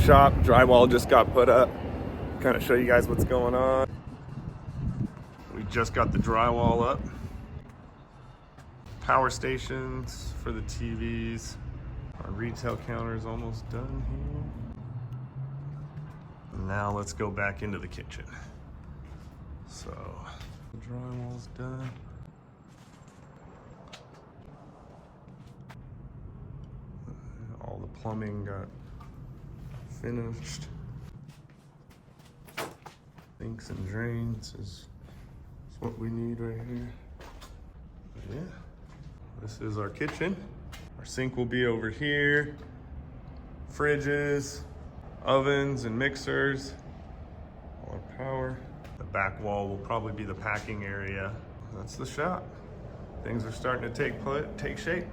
shop. Drywall just got put up. Kind of show you guys what's going on. We just got the drywall up. Power stations for the TVs. Our retail counter is almost done here. Now let's go back into the kitchen. So, the drywall's done. All the plumbing got finished. Sinks and drains is what we need right here. But yeah, this is our kitchen. Our sink will be over here. Fridges, ovens and mixers, all our power. The back wall will probably be the packing area. That's the shop. Things are starting to take shape.